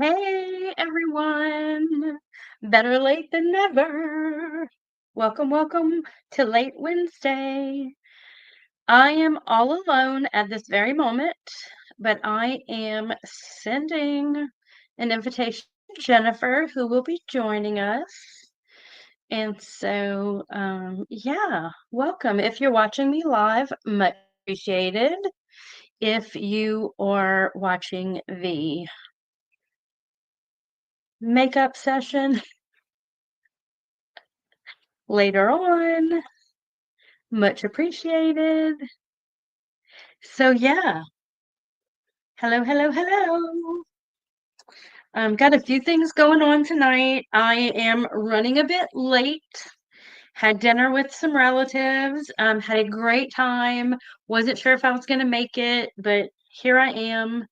Hey everyone! Better late than never. Welcome to Late Wednesday. I am all alone at this very moment, but I am sending an invitation to Jennifer, who will be joining us. And so, yeah, welcome. If you're watching me live, much appreciated. If you are watching the makeup session later on, much appreciated. So yeah, hello. Got a few things going on tonight. I am running a bit late. Had dinner with some relatives. Had a great time. Wasn't sure if I was gonna make it, but here I am.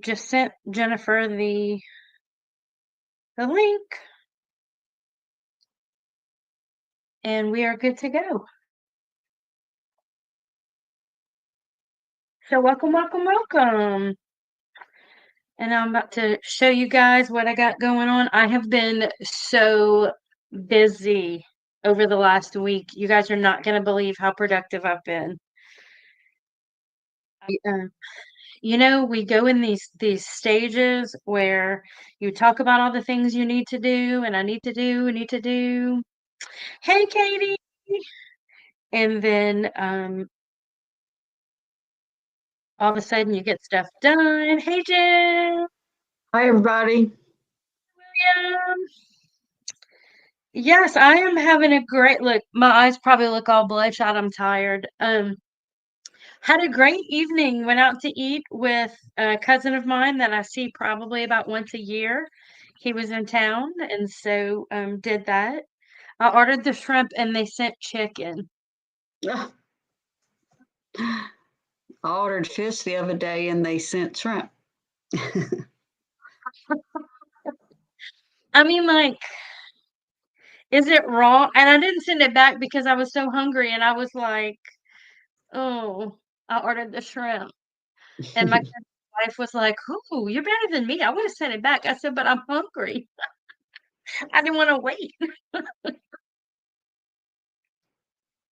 Just sent Jennifer the link, and we are good to go. So welcome. And I'm about to show you guys what I got going on. I have been so busy over the last week. You guys are not going to believe how productive I've been. We go in these stages where you talk about all the things you need to do, and I need to do. Hey, Katie. And then all of a sudden you get stuff done. Hey, Jen. Hi, everybody. William. Yes, I am having a great look. My eyes probably look all bloodshot. I'm tired. Had a great evening. Went out to eat with a cousin of mine that I see probably about once a year. He was in town, and so did that. I ordered the shrimp, and they sent chicken. I ordered fish the other day and they sent shrimp. I mean, like, is it wrong? And I didn't send it back because I was so hungry, and I was like, "Oh, I ordered the shrimp." And my wife was like, "Ooh, you're better than me. I would have sent it back." I said, "But I'm hungry. I didn't want to wait.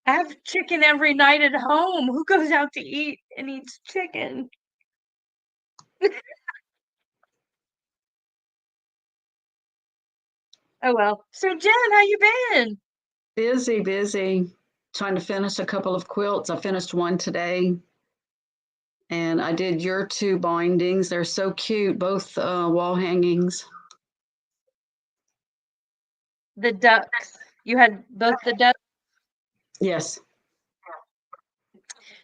I have chicken every night at home. Who goes out to eat and eats chicken?" Oh well. So Jen, how you been? Busy, trying to finish a couple of quilts. I finished one today and I did your two bindings. They're so cute, both wall hangings. The ducks. You had both the ducks. Yes.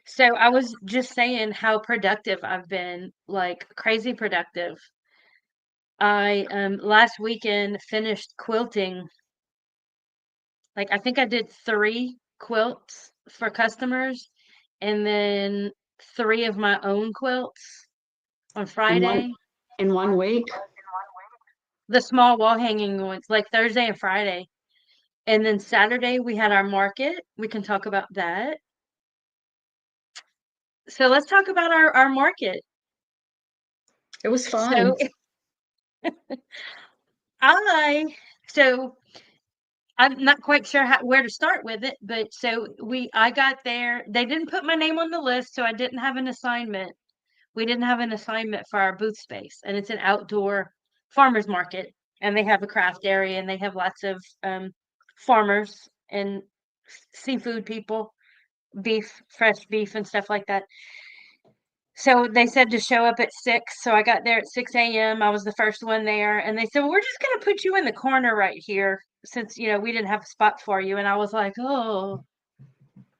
So I was just saying how productive I've been, like crazy productive. I last weekend finished quilting. Like I think I did 3 quilts for customers and then 3 of my own quilts on In one Friday. in 1 week. The small wall hanging ones, like Thursday and Friday. And then Saturday we had our market. We can talk about that. So let's talk about our market. It was So fun. I so I'm not quite sure where to start with it, but so I got there. They didn't put my name on the list, so I didn't have an assignment. We didn't have an assignment for our booth space, and it's an outdoor farmers market, and they have a craft area, and they have lots of farmers and seafood people, beef, fresh beef, and stuff like that. So they said to show up at 6. So I got there at 6 a.m. I was the first one there. And they said, "Well, we're just going to put you in the corner right here since, we didn't have a spot for you." And I was like, "Oh,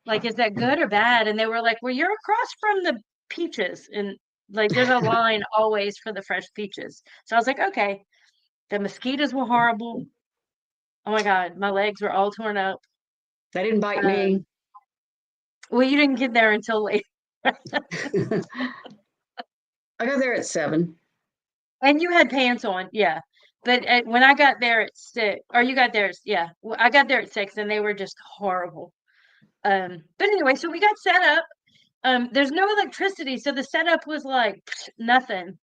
like, is that good or bad?" And they were like, "Well, you're across from the peaches." And like, there's a line always for the fresh peaches. So I was like, "Okay." The mosquitoes were horrible. Oh my God, my legs were all torn up. They didn't bite Um, me. well, you didn't get there until late. I got there at 7. And you had pants on, yeah. But when I got there at 6, or you got there, yeah, I got there at 6, and they were just horrible. But anyway, so we got set up. There's no electricity, so the setup was like nothing.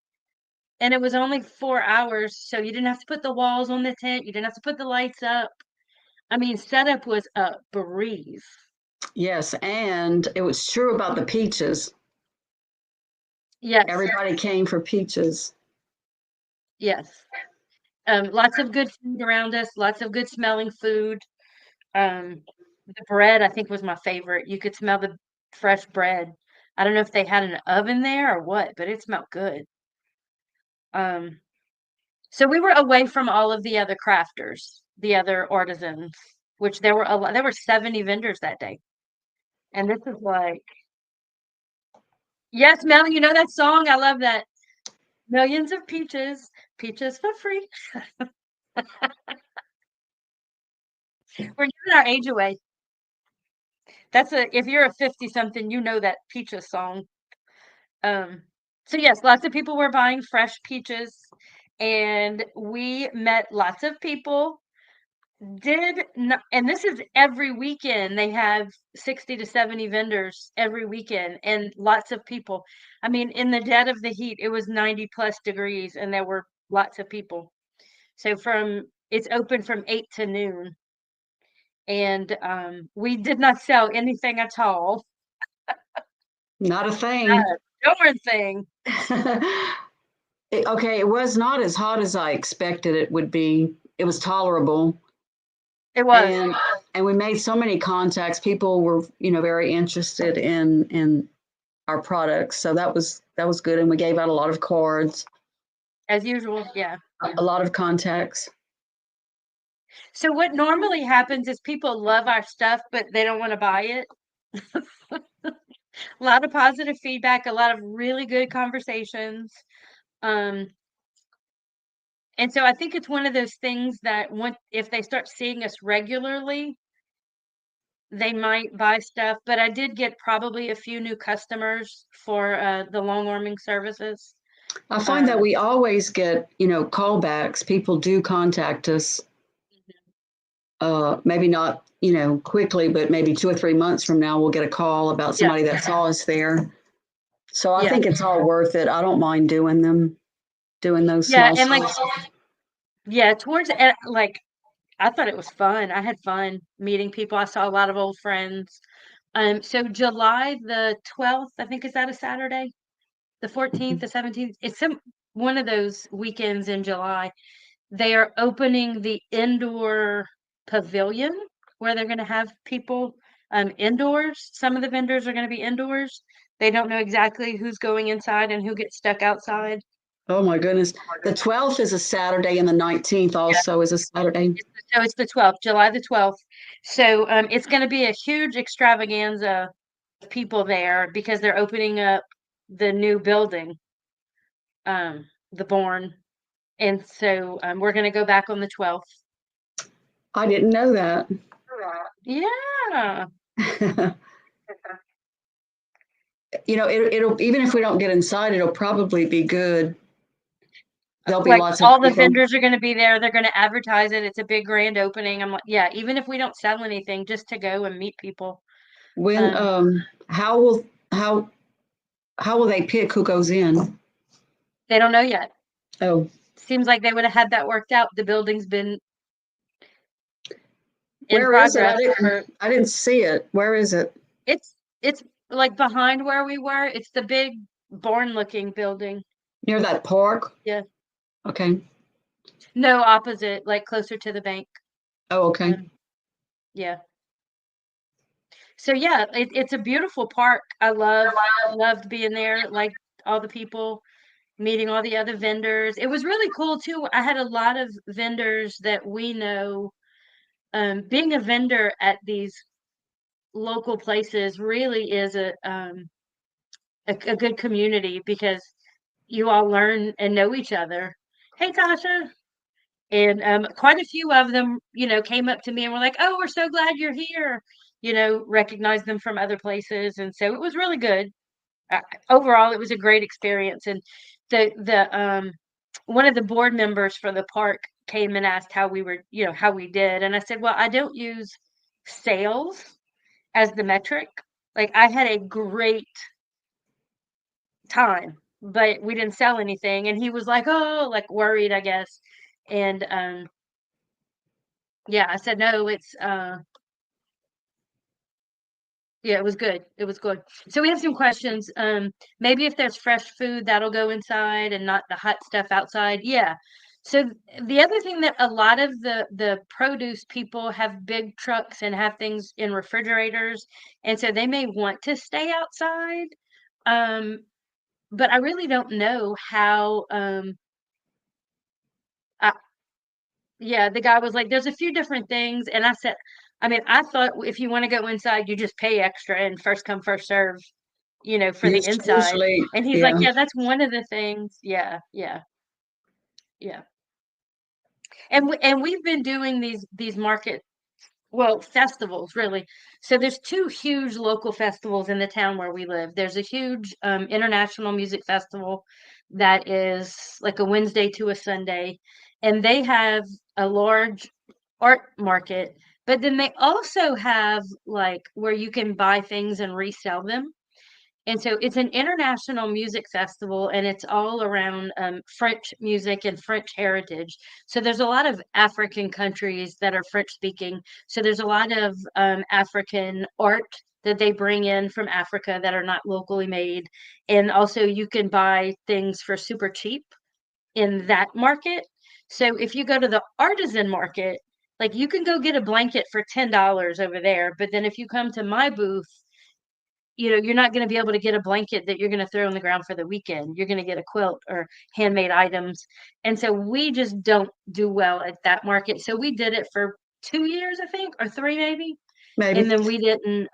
and it was only 4 hours, so you didn't have to put the walls on the tent, you didn't have to put the lights up. I mean, setup was a breeze. Yes, and it was true about the peaches. Yes, Everybody came for peaches. yes. Lots of good food around us, lots of good smelling food. The bread, I think, was my favorite. You could smell the fresh bread. I don't know if they had an oven there or what, but it smelled good. Um, so we were away from all of the other crafters, the other artisans, which there were a lot. There were 70 vendors that day. And this is like, yes, Mel, you know that song? I love that. Millions of peaches, peaches for free. We're giving our age away. If you're a 50 something, you know that peaches song. Um, so yes, lots of people were buying fresh peaches, and we met lots of people. Did not, and this is every weekend. They have 60 to 70 vendors every weekend, and lots of people. I mean, in the dead of the heat, it was 90 plus degrees, and there were lots of people. So it's open from 8 to noon, and we did not sell anything at all. Not a Not thing. a darn thing. Okay, it was not as hot as I expected it would be. It was tolerable. It was. And we made so many contacts. People were, very interested in our products. So that was good. And we gave out a lot of cards, As usual, yeah. a lot of contacts. So what normally happens is people love our stuff, but they don't want to buy it. A lot of positive feedback, a lot of really good conversations. Um, and so I think it's one of those things that if they start seeing us regularly, they might buy stuff. But I did get probably a few new customers for the long arming services. I find that Um, we always get, callbacks. People do contact us. Maybe not, quickly, but maybe 2 or 3 months from now, we'll get a call about yeah, somebody that saw us there. So I yeah, think it's all worth it. I don't mind doing them, doing those yeah, small and like sales. yeah, like I thought it was fun. I had fun meeting people. I saw a lot of old friends. So July the 12th, I think, is that a Saturday? The 14th, the 17th. It's one of those weekends in July. They are opening the indoor pavilion where they're going to have people indoors. Some of the vendors are going to be indoors. They don't know exactly who's going inside and who gets stuck outside. Oh my goodness. The 12th is a Saturday and the 19th also is a Saturday. So it's the 12th, July the 12th. So it's going to be a huge extravaganza of people there because they're opening up the new building, the Bourne. And so we're going to go back on the 12th. I didn't know that. Yeah. It'll even if we don't get inside, it'll probably be good. There'll be Like lots of all the people. vendors are going to be there. They're going to advertise it. It's a big grand opening. I'm like, yeah, even if we don't sell anything, just to go and meet people. When Um, how will how will they pick who goes in? they don't know yet. Oh, Seems like they would have had that worked out. The building's been in where is it? progress for I didn't see it. Where is it? it's like behind where we were. It's the big barn looking building. Near that park? Yeah. Okay. No, opposite, like closer to the bank. Oh, okay. Yeah. So yeah, it's a beautiful park. Loved being there, like all the people, meeting all the other vendors. It was really cool too. I had a lot of vendors that we know. Being a vendor at these local places really is a good community because you all learn and know each other. Hey, Tasha. And quite a few of them, came up to me and were like, "Oh, we're so glad you're here." Recognized them from other places, and so it was really good. Overall, it was a great experience. And the one of the board members for the park came and asked how we did, and I said, "Well, I don't use sales as the metric. Like I had a great time. but we didn't sell anything. And he was like, "Oh," like worried, I guess. And yeah, I said, "No, it's yeah, it was good. It was good." So we have some questions. Maybe if there's fresh food, that'll go inside and not the hot stuff outside. Yeah. So the other thing that a lot of the produce people have big trucks and have things in refrigerators, and so they may want to stay outside. Um, but I really don't know how. I, yeah, the guy was like, "There's a few different things," and I said, I mean, I thought if you want to go inside, you just pay extra and first come, first serve, for the inside. Usually, And he's like, yeah. "Yeah, that's one of the things." Yeah, yeah, yeah. And we've been doing these market well, festivals really. So there's two huge local festivals in the town where we live. There's a huge international music festival that is like a Wednesday to a Sunday, and they have a large art market, but then they also have like where you can buy things and resell them. And so it's an international music festival and it's all around French music and French heritage. So there's a lot of African countries that are French speaking. So there's a lot of African art that they bring in from Africa that are not locally made. And also, you can buy things for super cheap in that market. So if you go to the artisan market, like you can go get a blanket for $10 over there. But then if you come to my booth, you're not going to be able to get a blanket that you're going to throw on the ground for the weekend. You're going to get a quilt or handmade items. And so we just don't do well at that market. So we did it for 2 years, I think, or three maybe. And Maybe. then we didn't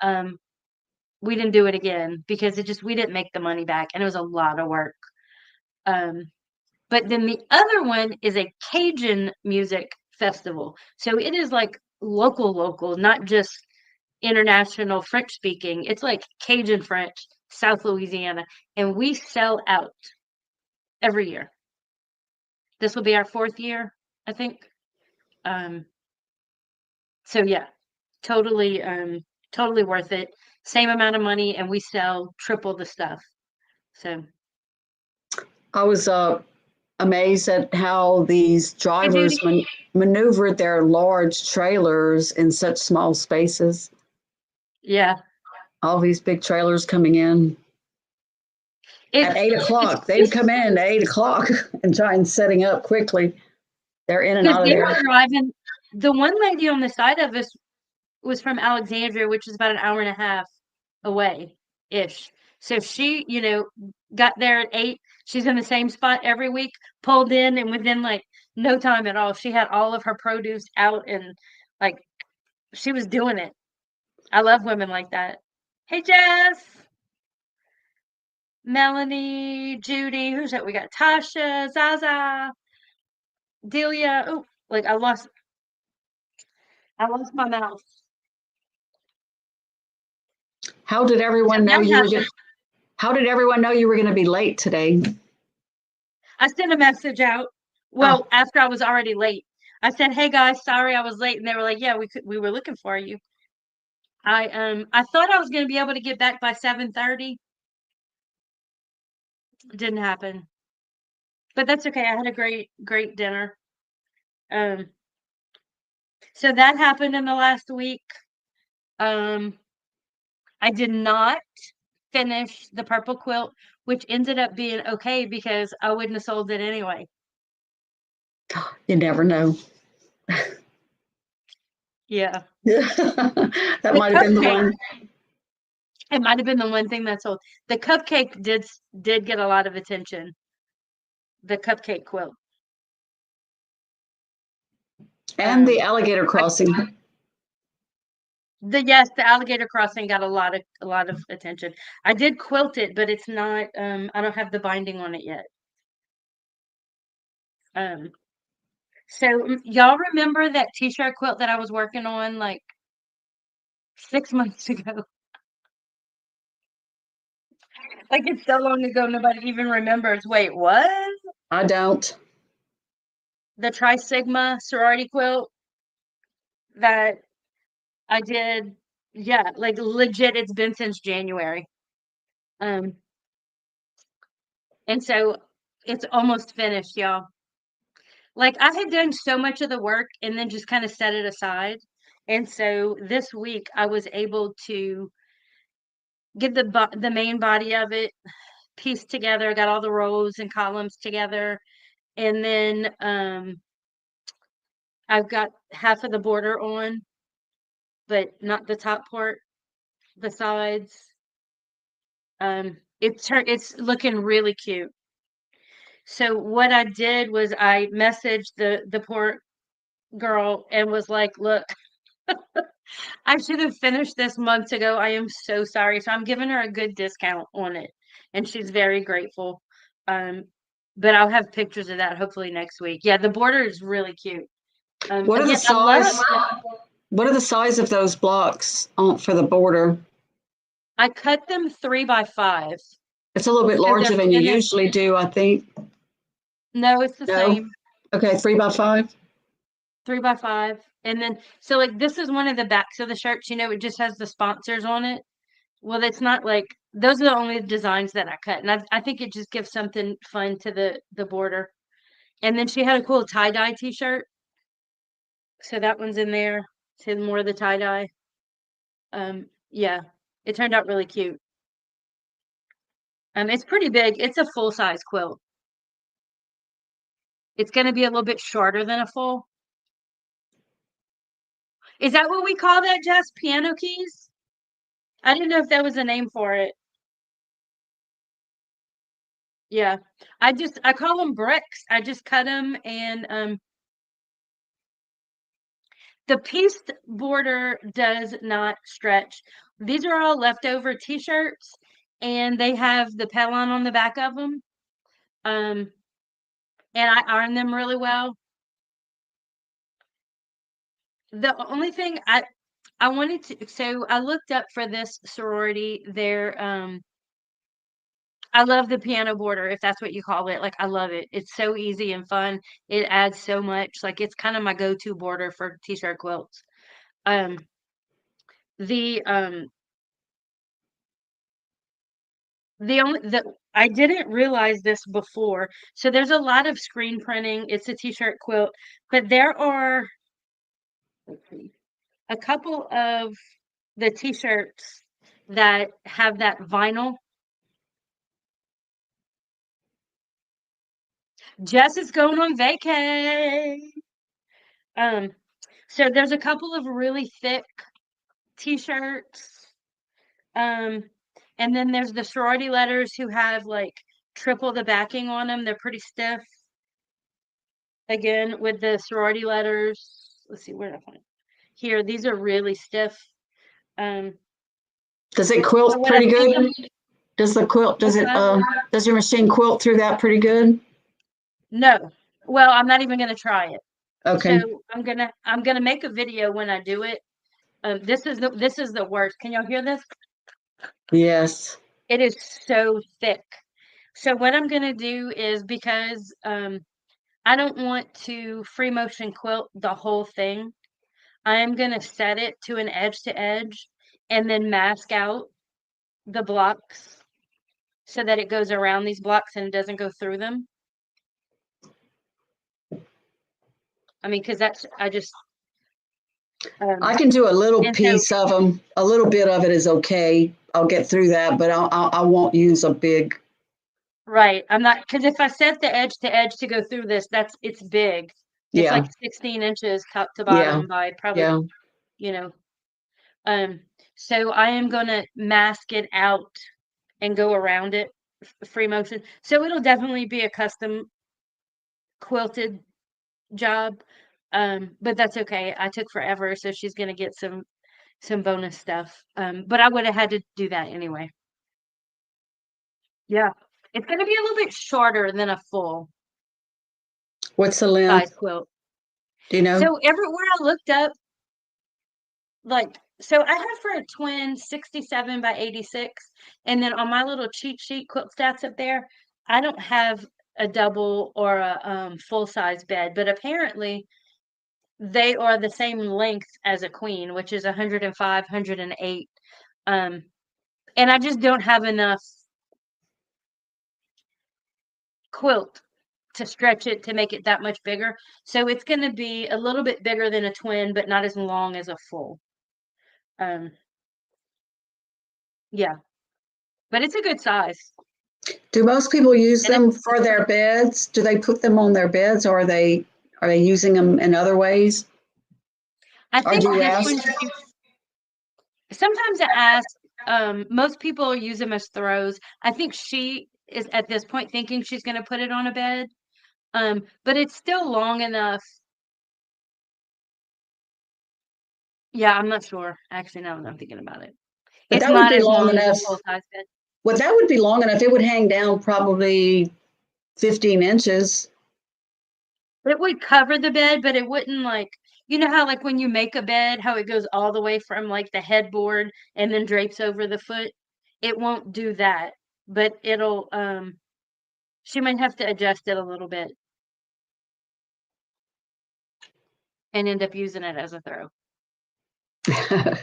do it again because we didn't make the money back and it was a lot of work. Um, but then the other one is a Cajun music festival. So it is like local, not just international French speaking. It's like Cajun French, South Louisiana, and we sell out every year. This will be our fourth year, I think. Um, so yeah, totally worth it. Same amount of money, and we sell triple the stuff. So I was amazed at how these hey, Judy. drivers maneuvered their large trailers in such small spaces. Yeah, All these big trailers coming in at it's 8 o'clock. They'd it's come in at 8 o'clock and try and setting up quickly. They're in and because out of they there. were driving. The one lady on the side of us was from Alexandria, which is about an hour and a half away ish. So she, got there at 8. She's in the same spot every week, pulled in, and within like no time at all, she had all of her produce out and like she was doing it. I love women like that. Hey, Jess, Melanie, Judy, who's that? We got Tasha, Zaza, Delia. Oh, like I lost my mouth. How did So everyone know that you were going? happened. How did everyone know you were going to be late today? I sent a message out. Oh, Well, after I was already late, I said, "Hey guys, sorry I was late," and they were like, "Yeah, we were looking for you." I thought I was going to be able to get back by 7:30. Didn't happen, but that's okay. I had a great dinner. Um, so that happened in the last week. Um, I did not finish the purple quilt, which ended up being okay because I wouldn't have sold it anyway. you never know. Yeah, That the might have been the cupcake. one. It might have been the one thing that sold. The cupcake did get a lot of attention. The cupcake quilt. And the Um, alligator I, crossing. the alligator crossing got a lot of attention. I did quilt it, but it's not. I don't have the binding on it yet. Um, so y'all remember that t-shirt quilt that I was working on like 6 months ago? Like it's so long ago, nobody even remembers. Wait, what? I don't. The Tri Sigma sorority quilt that I did. Yeah, like legit, it's been since January. Um, And so it's almost finished, y'all. Like, I had done so much of the work and then just kind of set it aside. And so this week I was able to get the main body of it pieced together, got all the rows and columns together, and then I've got half of the border on, but not the top part, the sides. It's looking really cute. So what I did was I messaged the poor girl and was like, "Look, I should have finished this months ago. I am so sorry." So I'm giving her a good discount on it, and she's very grateful. Um, but I'll have pictures of that hopefully next week. Yeah, the border is really cute. What are the Again, I love. size? What are the size of those blocks for the border? I cut them 3 by 5, It's a little bit so they're larger than you 10 usually inches. do, I think. No, it's the No? same. Okay, 3 by 5. 3 by 5, and then so like this is one of the backs of the shirts. It just has the sponsors on it. Well, it's not like those are the only designs that I cut, and I think it just gives something fun to the border. And then she had a cool tie-dye t-shirt, so that one's in there. She had more of the tie-dye. Yeah, it turned out really cute. It's pretty big. It's a full-size quilt. It's gonna be a little bit shorter than a full. Is that what we call that, Jess? Piano keys? I didn't know if that was a name for it. Yeah. I call them bricks. I just cut them, and the pieced border does not stretch. These are all leftover t-shirts, and they have the pellon on the back of them. Um, and I iron them really well. The only thing I wanted to, so I looked up for this sorority. I love the piano border, if that's what you call it. Like, I love it. It's so easy and fun. It adds so much. Like, it's kind of my go-to border for t-shirt quilts. Um, the only the I didn't realize this before. So there's a lot of screen printing. It's a t-shirt quilt, but there are a couple of the t-shirts that have that vinyl. Jess is going on vacay. Um, so there's a couple of really thick t-shirts. Um, and then there's the sorority letters who have like triple the backing on them. They're pretty stiff. Again, with the sorority letters. Let's see where to find here. These are really stiff. Um, Does it so quilt what I pretty think good? Does the quilt, what's that? does your machine quilt through that pretty good? No. Well, I'm not even gonna try it. Okay. So I'm gonna make a video when I do it. This is the worst. Can y'all hear this? Yes. It is so thick. So what I'm gonna do is, because I don't want to free motion quilt the whole thing, I am gonna set it to an edge to edge and then mask out the blocks so that it goes around these blocks and it doesn't go through them. I mean, because I just I can do a little and so piece of them. A little bit of it is okay. I'll get through that, but I won't use a big. right. I'm not, because if I set the edge to edge to go through this, it's big. It's Yeah. like 16 inches top to Yeah. bottom by probably, Yeah. you know. Um, so I am gonna mask it out and go around it, free motion. So it'll definitely be a custom quilted job. But that's okay. I took forever, so she's gonna get some bonus stuff. But I would have had to do that anyway. Yeah. It's gonna be a little bit shorter than a full What's the size length? quilt. Do you know? So everywhere I looked up, like, so I have for a twin 67 by 86, and then on my little cheat sheet quilt stats up there, I don't have a double or a full size bed, but apparently they are the same length as a queen, which is 105, 108. Um, and I just don't have enough quilt to stretch it to make it that much bigger. So it's going to be a little bit bigger than a twin, but not as long as a full. Um, yeah, but it's a good size. Do most people use And them for it's their pretty. beds? Do they put them on their beds, or are they using them in other ways? I Or think do you this ask? one, sometimes I ask, most people use them as throws. I think she is at this point thinking she's going to put it on a bed. But it's still long enough. Yeah, I'm not sure. Actually, now that I'm thinking about it, But it's that would not be as long long as a enough. full size bed. Well, that would be long enough. It would hang down probably 15 inches. It would cover the bed, but it wouldn't like, you know how like when you make a bed, how it goes all the way from like the headboard and then drapes over the foot. It won't do that, but it'll she might have to adjust it a little bit and end up using it as a throw. I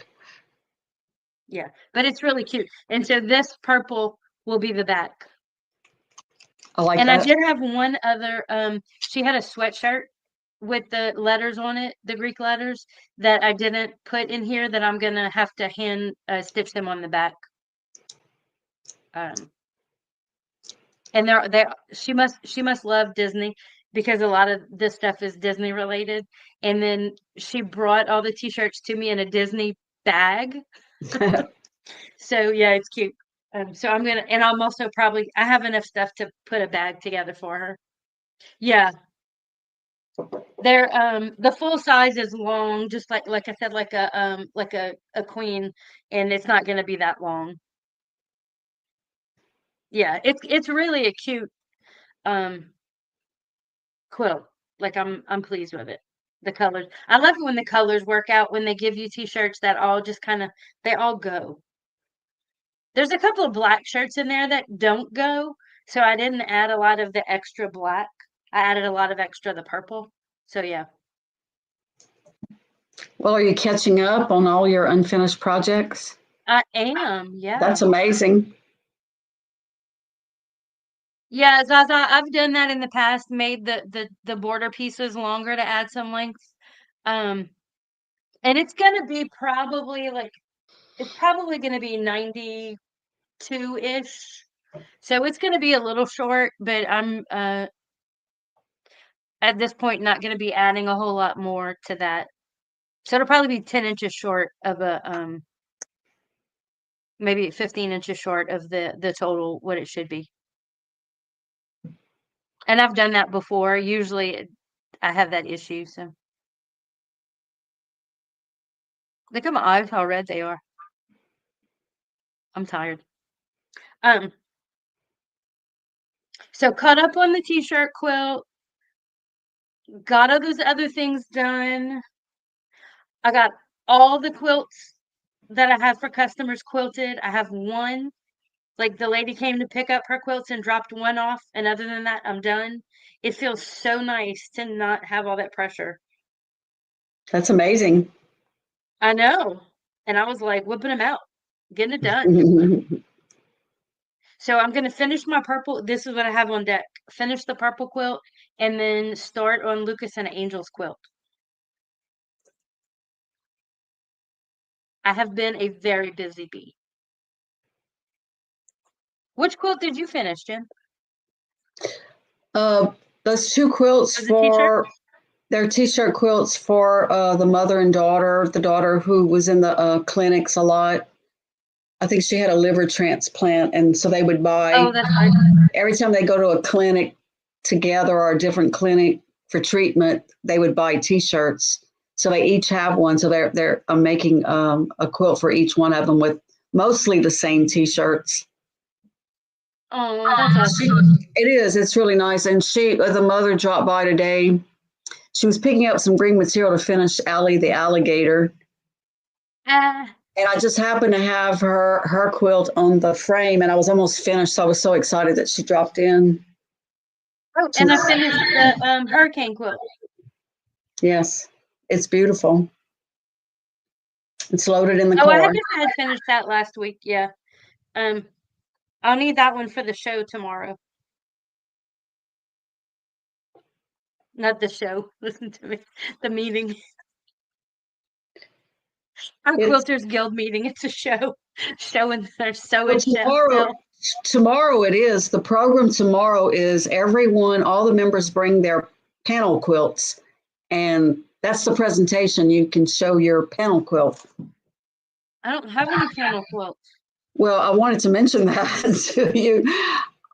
Yeah, but it's really cute. And so this purple will be the back. like And I that. did have one other, she had a sweatshirt with the letters on it, the Greek letters, that I didn't put in here that I'm gonna have to hand stitch them on the back. Um, and they she must love Disney because a lot of this stuff is Disney related. And then she brought all the t-shirts to me in a Disney bag. So yeah, it's cute. So I'm gonna, and I'm also probably I have enough stuff to put a bag together for her. Yeah, they're the full size is long, just like I said, like a queen, and it's not gonna be that long. Yeah, it's really a cute um quilt. Like I'm pleased with it. The colors. I love it when the colors work out when they give you t-shirts that all just kind of they all go. There's a couple of black shirts in there that don't go, so I didn't add a lot of the extra black. I added a lot of extra the purple. So yeah. Well, are you catching up on all your unfinished projects? I am, yeah. That's amazing. Yeah, Zaza, I've done that in the past, made the border pieces longer to add some length. Um, and it's gonna be probably like it's probably gonna be 92-ish. So it's gonna be a little short, but I'm at this point not gonna be adding a whole lot more to that. So it'll probably be 10 inches short of a maybe 15 inches short of the total what it should be. And I've done that before. Usually I have that issue, so look at my eyes how red they are. I'm tired. Um, so caught up on the t-shirt quilt, got all those other things done. I got all the quilts that I have for customers quilted. I have one. Like the lady came to pick up her quilts and dropped one off, and other than that, I'm done. It feels so nice to not have all that pressure. That's amazing. I know. And I was like whipping them out, getting it done. So I'm gonna finish my purple. This is what I have on deck. Finish the purple quilt and then start on Lucas and Angel's quilt. I have been a very busy bee. Which quilt did you finish, Jen? uh, those two quilts For the t-shirt? for their t-shirt quilts for the mother and daughter, the daughter who was in the clinics a lot. I think she had a liver transplant, and so they would buy Oh, that's right. every time they go to a clinic together or a different clinic for treatment, they would buy T-shirts. So they each have one. So they're making a quilt for each one of them with mostly the same T-shirts. Oh, that's She, awesome. it is. It's really nice. And the mother dropped by today. She was picking up some green material to finish Allie the alligator. Ah, And I just happened to have her quilt on the frame, and I was almost finished. So I was so excited that she dropped in. oh, To, and I finished the hurricane quilt. yes, it's beautiful. It's loaded in the Oh, car. guess I had finished that last week. Yeah. Um, I'll need that one for the show tomorrow. not the show. Listen to me. The meeting. Our It's Quilters Guild meeting. It's a show. Showing their sew well and tomorrow. tell. Tomorrow it is. The program tomorrow is everyone, all the members bring their panel quilts, and that's the presentation. You can show your panel quilt. I don't have any panel quilts. Well, I wanted to mention that to you.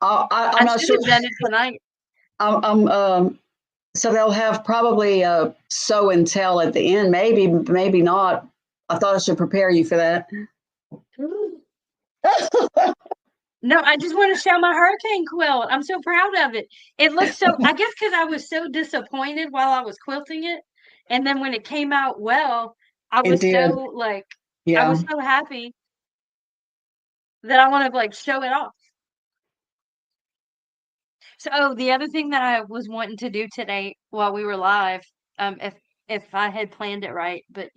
I'm I not should sure. have done it tonight. I'm so they'll have probably sew and tell at the end. Maybe, maybe not. I thought I should prepare you for that. No, I just want to show my hurricane quilt. I'm so proud of it. It looks so, I guess because I was so disappointed while I was quilting it. And then when it came out well, I It was so did. like, I Yeah. was so happy that I want to like show it off. So, oh, the other thing that I was wanting to do today while we were live, if I had planned it right, but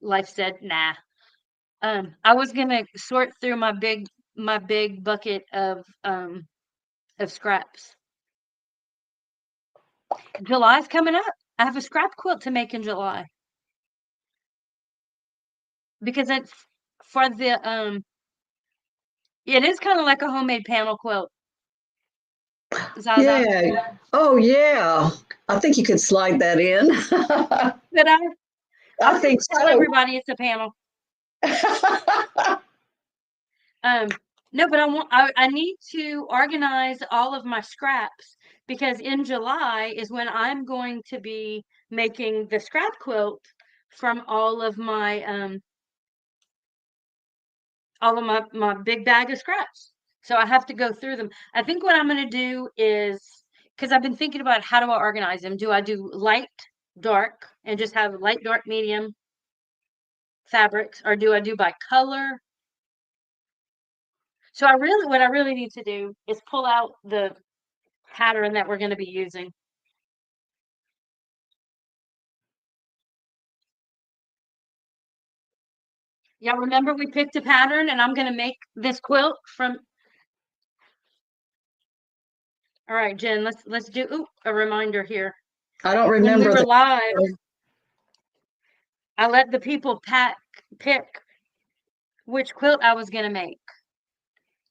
life said nah. I was gonna sort through my big bucket of scraps. July's coming up. I have a scrap quilt to make in July because it's for it is kind of like a homemade panel quilt. Zaza. Yeah. Oh, yeah. I think you could slide that in. But I'm I gonna think tell so. everybody it's a panel. No, but I need to organize all of my scraps because in July is when I'm going to be making the scrap quilt from all of my big bag of scraps. So I have to go through them. I think what I'm going to do is because I've been thinking about how do I organize them? Do I do light, dark, and just have light, dark, medium fabrics, or do I do by color? So what I really need to do is pull out the pattern that we're going to be using. Yeah, remember we picked a pattern and I'm going to make this quilt from. All right, Jen, let's do a reminder here. I don't When we remember were that. live, I let the people pick which quilt I was going to make.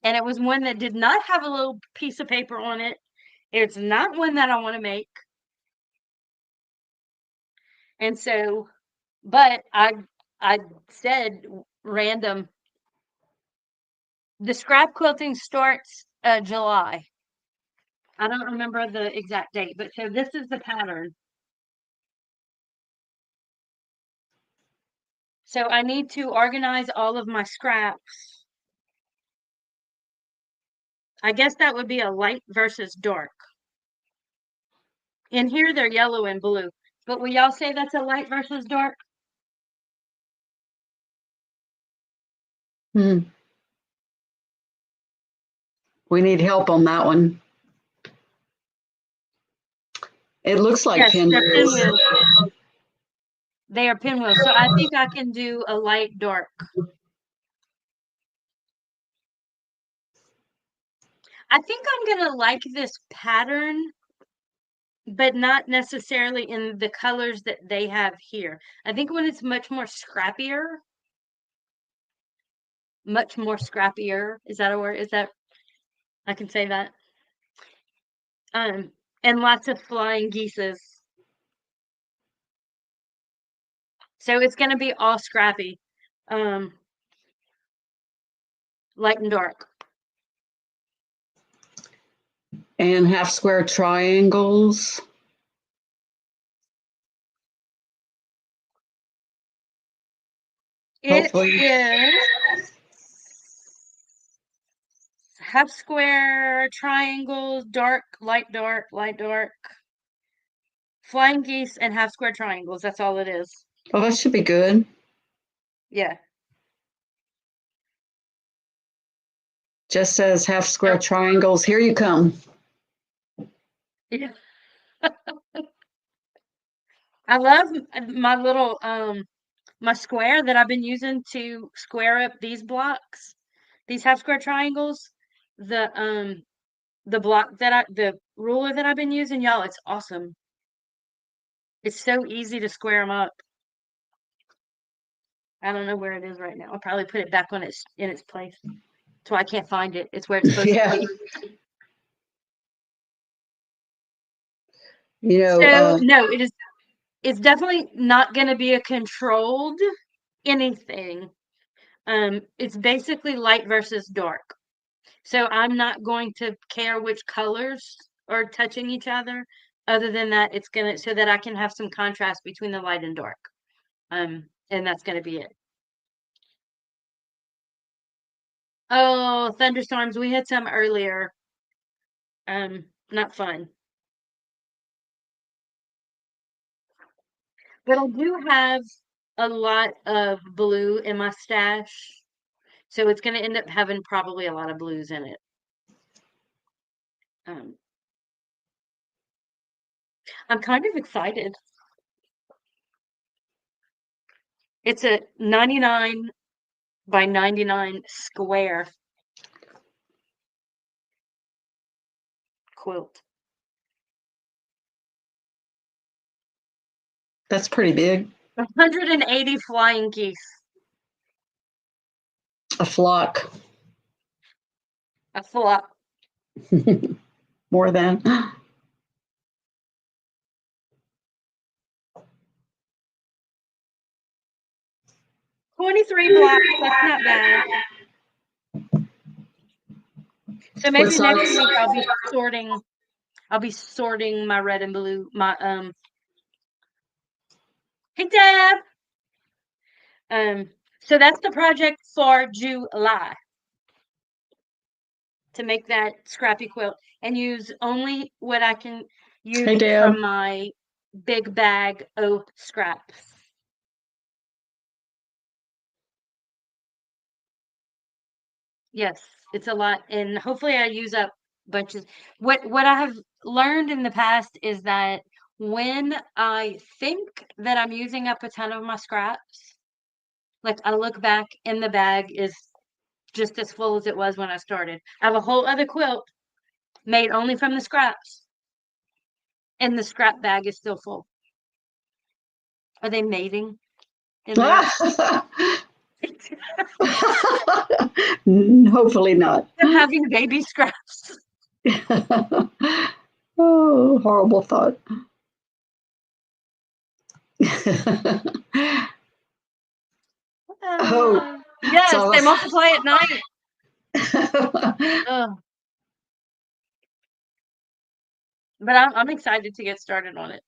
And it was one that did not have a little piece of paper on it. It's not one that I want to make. And so, but I said random. The scrap quilting starts July. I don't remember the exact date, but so this is the pattern. So I need to organize all of my scraps. I guess that would be a light versus dark. In here, they're yellow and blue. But will y'all say that's a light versus dark? Hmm. We need help on that one. It looks like Yes, they're pinwheels. pinwheels. They are pinwheels. So I think I can do a light dark. I think I'm going to like this pattern, but not necessarily in the colors that they have here. I think when it's much more scrappier, is that a word? Is that, I can say that? And lots of flying geeses. So it's going to be all scrappy, um, light and dark. And half square triangles. It Hopefully. is half square triangles, dark, light, dark, flying geese, and half square triangles. That's all it is. Oh, that should be good. Yeah. Just says half square So, triangles. Here you come. yeah. I love my little my square that I've been using to square up these blocks, these half square triangles. The block that the ruler that I've been using, y'all, it's awesome. It's so easy to square them up. I don't know where it is right now. I'll probably put it back on its in its place. That's why I can't find it. It's where it's supposed to Yeah. be. You know, So no, it's definitely not going to be a controlled anything. It's basically light versus dark. So I'm not going to care which colors are touching each other. Other than that, it's gonna so that I can have some contrast between the light and dark. And that's gonna be it. Oh, thunderstorms. We had some earlier. Not fun. But I do have a lot of blue in my stash. So it's gonna end up having probably a lot of blues in it. Um, I'm kind of excited. It's a 99 by 99 square quilt. that's pretty big. 180 flying geese. A flock. A flock. More than. 23 blocks. That's not bad. So What maybe next size? week I'll be sorting my red and blue my hey Deb. So that's the project for July to make that scrappy quilt and use only what I can Hey, use Deb. from my big bag of scraps. Yes, it's a lot, and hopefully I use up bunches. What I have learned in the past is that when I think that I'm using up a ton of my scraps, like I look back and the bag is just as full as it was when I started. I have a whole other quilt made only from the scraps, and the scrap bag is still full. Are they mating in there? Hopefully not. They're having baby scraps. Oh, horrible thought. Oh, Yes, so they multiply at night. Ugh. But I'm excited to get started on it.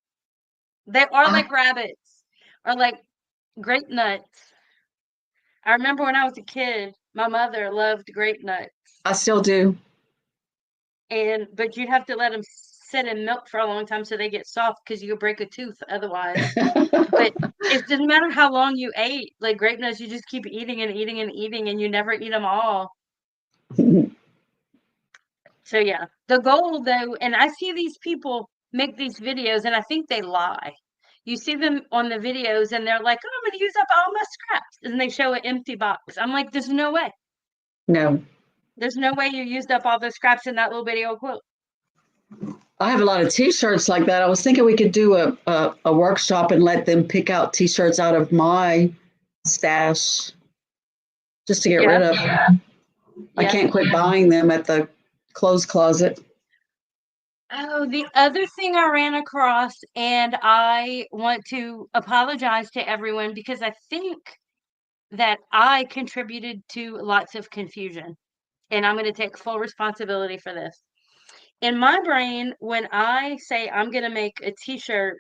They are I, like rabbits, or like grape nuts. I remember when I was a kid, my mother loved grape nuts, I still do. and but you'd have to let them sit in milk for a long time so they get soft because you could break a tooth otherwise. But it didn't matter how long you ate, like grape nuts, you just keep eating and eating and eating, and you never eat them all. So yeah, the goal though, and I see these people make these videos, and I think they lie. You see them on the videos, and they're like, "Oh, I'm going to use up all my scraps," and they show an empty box. I'm like, "There's no way. No, There's no way you used up all those scraps in that little bitty old quilt." I have a lot of T-shirts like that. I was thinking we could do a workshop and let them pick out T-shirts out of my stash just to get Yeah, rid of them. I yeah. can't quit buying them at the clothes closet. Oh, the other thing I ran across, and I want to apologize to everyone because I think that I contributed to lots of confusion, and I'm going to take full responsibility for this. In my brain, when I say I'm going to make a t-shirt,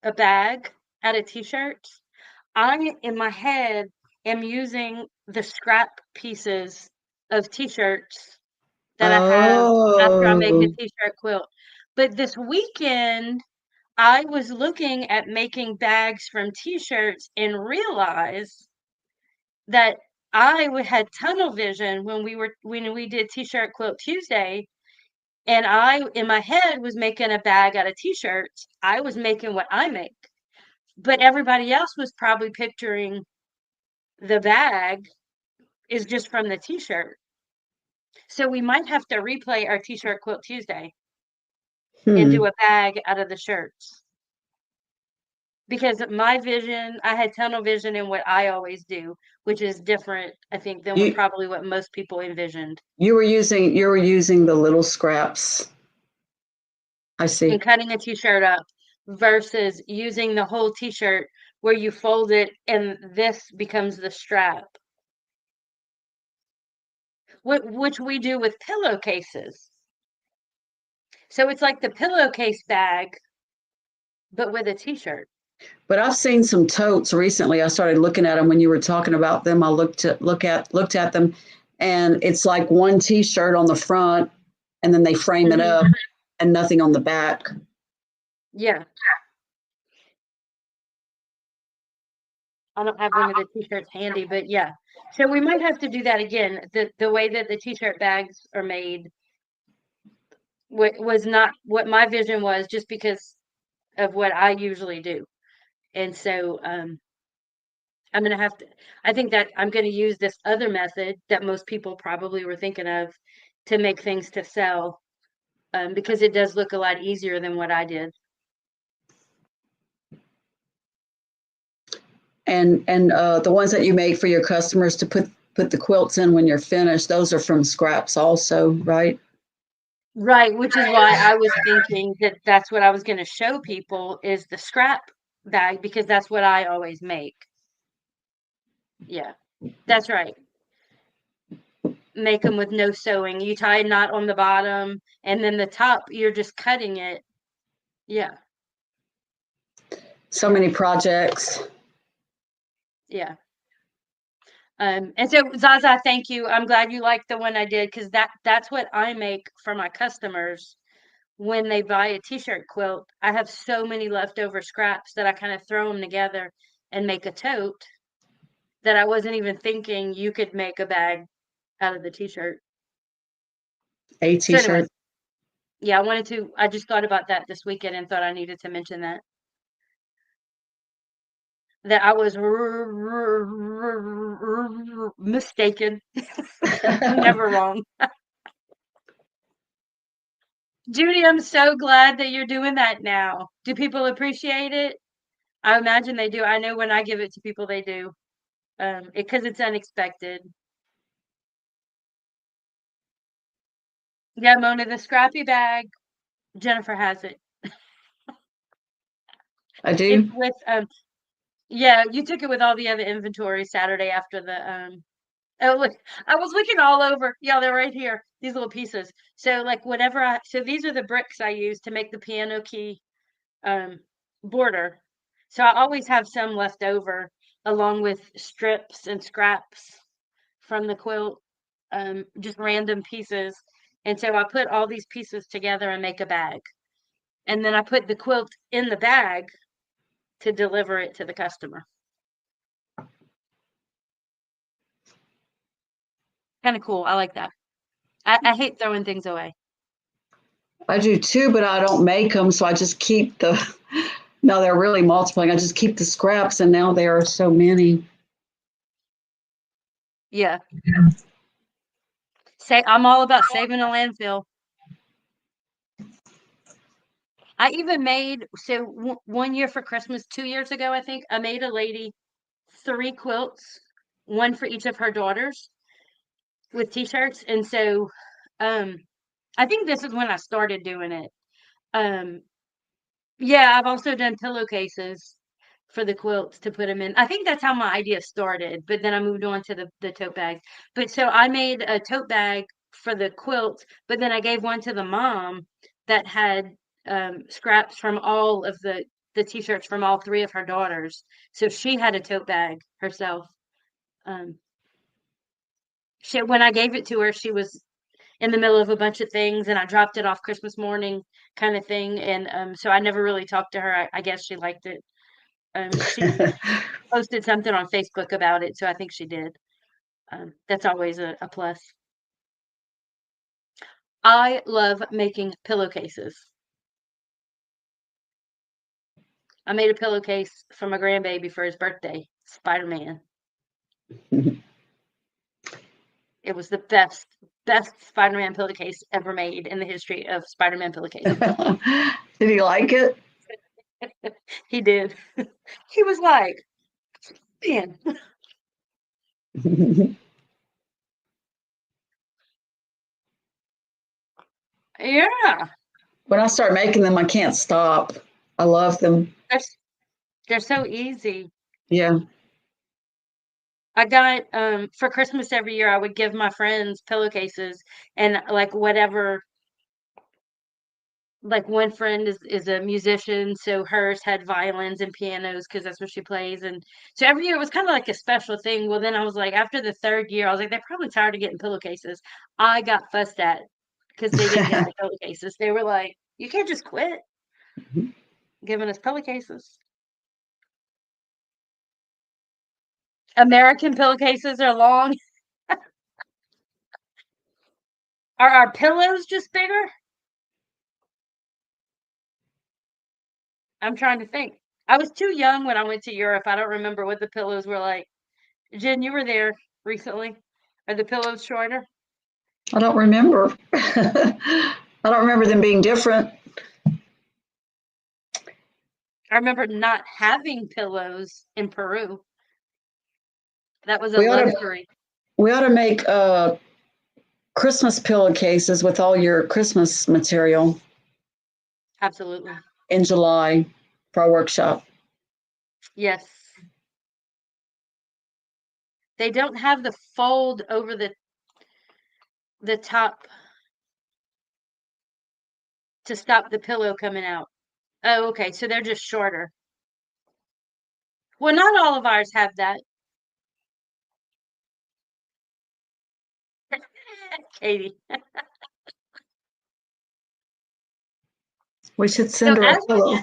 a bag out of t-shirts, I, in my head, am using the scrap pieces of t-shirts that I have after I make a Oh, t-shirt quilt. But this weekend, I was looking at making bags from t-shirts and realized that had tunnel vision when we did T-shirt Quilt Tuesday, and I in my head was making a bag out of t-shirts. I was making what I make, but everybody else was probably picturing the bag is just from the t-shirt. So we might have to replay our T-shirt Quilt Tuesday and hmm. do a bag out of the shirts. because my vision, I had tunnel vision in what I always do, which is different, I think, than You what most people envisioned. you were using the little scraps. I And see. cutting a t-shirt up versus using the whole t-shirt where you fold it and this becomes the strap, which we do with pillowcases. So it's like the pillowcase bag, but with a t-shirt. But I've seen some totes recently. I started looking at them when you were talking about them. I looked at them, and it's like one T-shirt on the front, and then they frame it Hmm. up, and nothing on the back. Yeah, I don't have one of the t-shirts handy, but yeah. So we might have to do that again. The way that the t-shirt bags are made was not what my vision was, just because of what I usually do. And so I'm gonna have to. I think that I'm gonna use this other method that most people probably were thinking of to make things to sell, because it does look a lot easier than what I did. And the ones that you make for your customers to put the quilts in when you're finished, those are from scraps also, right? Right, which is why I was thinking that that's what I was gonna show people is the scrap bag, because that's what I always make. Yeah, that's right. Make them with no sewing. You tie a knot on the bottom, and then the top, you're just cutting it. Yeah, So yeah, many projects. yeah. And so Zaza, thank you. I'm glad you liked the one I did, because that's what I make for my customers when they buy a t-shirt quilt. I have so many leftover scraps that I kind of throw them together and make a tote that I wasn't even thinking you could make a bag out of the t-shirt. A So anyways, T-shirt. yeah, I just thought about that this weekend and thought I needed to mention that I was mistaken. I'm never wrong. Judy, I'm so glad that you're doing that now. Do people appreciate it? I imagine they do. I know when I give it to people, they do. Because it's unexpected. Yeah, Mona, the scrappy bag, Jennifer has it. I It's do. with yeah, you took it with all the other inventory Saturday after the oh look, I was looking all over. Yeah, they're right here. These little pieces. So like so these are the bricks I use to make the piano key um border. So I always have some left over along with strips and scraps from the quilt, just random pieces. And so I put all these pieces together and make a bag. And then I put the quilt in the bag to deliver it to the customer. Kind of cool. I like that. I hate throwing things away. I do too, but I don't make them, so I just keep the. No, they're really multiplying. I just keep the scraps, and now there are so many. Yeah. Say I'm all about saving a landfill. I even made so one year for Christmas, 2 years ago, I think I made a lady 3 quilts, one for each of her daughters with t-shirts. And so, um, I think this is when I started doing it. Um, yeah, I've also done pillowcases for the quilts to put them in. I think that's how my idea started, but then I moved on to the tote bags. But so I made a tote bag for the quilt, but then I gave one to the mom that had scraps from all of the t-shirts from all 3 of her daughters. So she had a tote bag herself. Um, when I gave it to her, she was in the middle of a bunch of things, and I dropped it off Christmas morning, kind of thing. And so I never really talked to her. I guess she liked it. She posted something on Facebook about it, so I think she did. That's always a plus. I love making pillowcases. I made a pillowcase for my grandbaby for his birthday, Spider-Man. It was the best Spider-Man pillowcase ever made in the history of Spider-Man pillowcases. Did he like it? He did. He was like, man, yeah, When I start making them, I can't stop. I love them. they're, they're so easy. Yeah. I got for Christmas every year I would give my friends pillowcases and like whatever like one friend is a musician, so hers had violins and pianos because that's what she plays. And so every year it was kind of like a special thing. Well, then I was like, after the third year, I was like, they're probably tired of getting pillowcases. I got fussed at because they didn't get the pillowcases. They were like, you can't just quit giving us pillowcases. American pillowcases are long. Are our pillows just bigger? I'm trying to think. I was too young when I went to Europe. I don't remember what the pillows were like. Jen, you were there recently. Are the pillows shorter? I don't remember. I don't remember them being different. I remember not having pillows in Peru. That was a We ought to luxury. we ought to make Christmas pillowcases with all your Christmas material Absolutely. in July for our workshop. Yes. They don't have the fold over the top to stop the pillow coming out. Oh, okay. So they're just shorter. Well, not all of ours have that. Katie. We should So send her a pillow.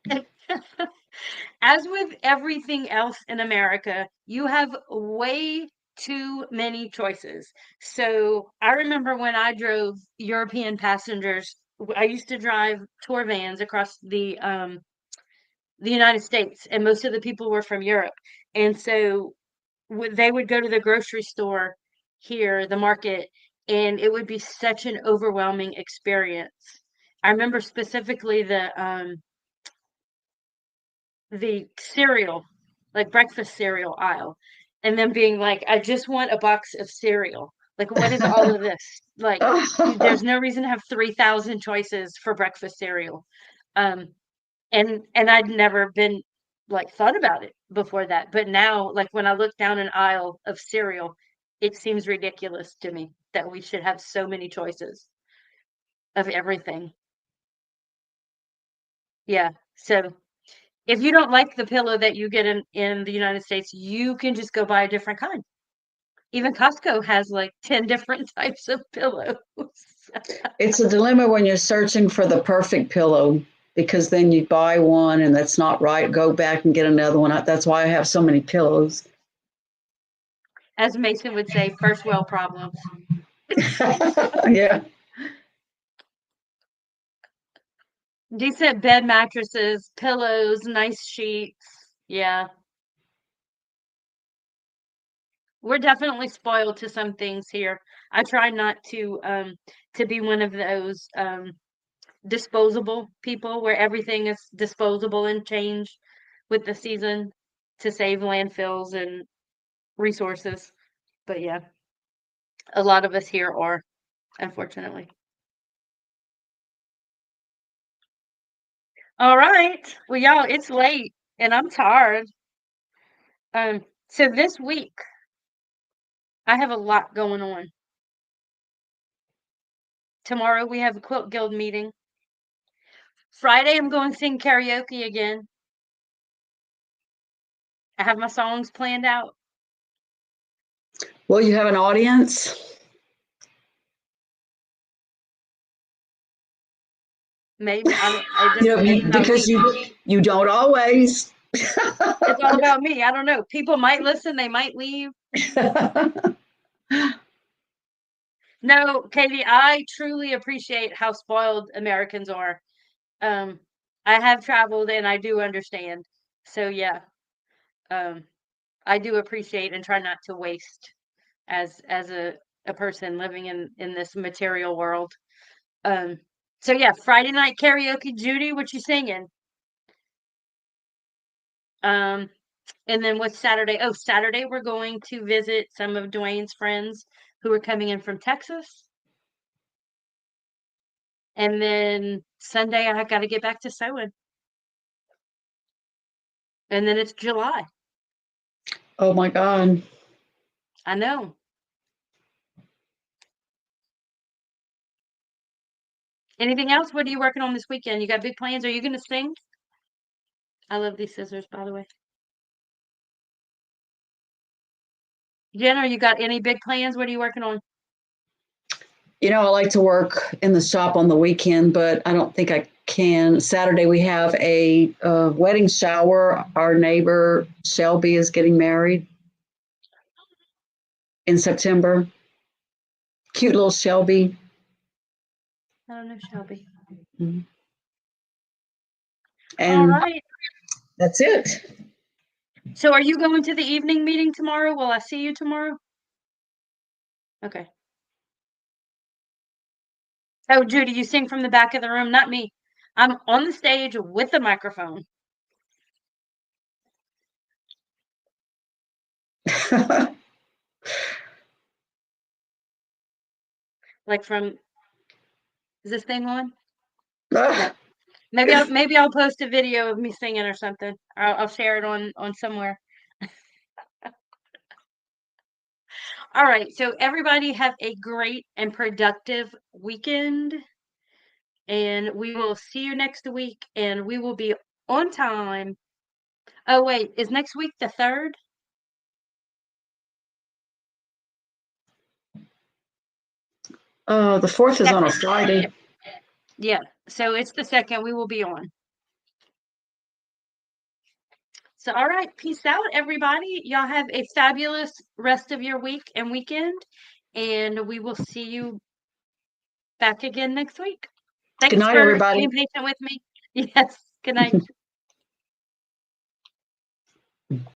with as with everything else in America, you have way too many choices. So I remember when I drove European passengers, I used to drive tour vans across the United States, and most of the people were from Europe. And so they would go to the grocery store here, the market, and it would be such an overwhelming experience. I remember specifically the cereal, like breakfast cereal aisle, and then being like, I just want a box of cereal. Like, what is all of this? Like, there's no reason to have 3,000 choices for breakfast cereal. Um, and I'd never been like thought about it before that. But now, like when I look down an aisle of cereal, it seems ridiculous to me that we should have so many choices of everything. Yeah. So if you don't like the pillow that you get in the United States, you can just go buy a different kind. Even Costco has like 10 different types of pillows. It's a dilemma when you're searching for the perfect pillow because then you buy one and that's not right. Go back and get another one. That's why I have so many pillows. As Mason would say, first world problems. Yeah. Decent bed mattresses, pillows, nice sheets. Yeah. We're definitely spoiled to some things here. I try not to be one of those disposable people where everything is disposable and change with the season to save landfills and resources. But yeah, a lot of us here are, unfortunately. All right. Well, y'all, it's late and I'm tired. So this week I have a lot going on. Tomorrow we have a quilt guild meeting. Friday I'm going to sing karaoke again. I have my songs planned out. Will you have an audience? Maybe I don't. It You doesn't. It's know, about because me. you don't always. It's all about me. I don't know. People might listen. They might leave. No, Katie, I truly appreciate how spoiled Americans are. Um, I have traveled and I do understand. So yeah, um, I do appreciate and try not to waste as a person living in this material world. Um, so yeah, Friday night karaoke. Judy, what you singing? And then what's Saturday? Oh, Saturday we're going to visit some of Dwayne's friends who are coming in from Texas. And then Sunday I got to get back to sewing. And then it's July. Oh my God. I know. Anything else? What are you working on this weekend? You got big plans? Are you going to sing? I love these scissors, by the way. Jenna, you got any big plans? What are you working on? I like to work in the shop on the weekend, but I don't think I can. Saturday, we have a wedding shower. Our neighbor, Shelby, is getting married in September. Cute little Shelby. I don't know, Shelby. Mhm. All And right. that's it. So are you going to the evening meeting tomorrow? Will I see you tomorrow? Okay. Oh, Judy, you sing from the back of the room, not me. I'm on the stage with the microphone. Like from, is this thing on? No. Maybe I'll post a video of me singing or something. Or I'll share it on somewhere. All right. So everybody have a great and productive weekend. And we will see you next week. And we will be on time. Oh, wait. Is next week the 3rd? The fourth is on a Second. Friday. Yeah. So it's the 2nd. We will be on. So, all right. Peace out, everybody. Y'all have a fabulous rest of your week and weekend. And we will see you back again next week. Good Thanks night, for everybody. being patient with me. Yes. Good night.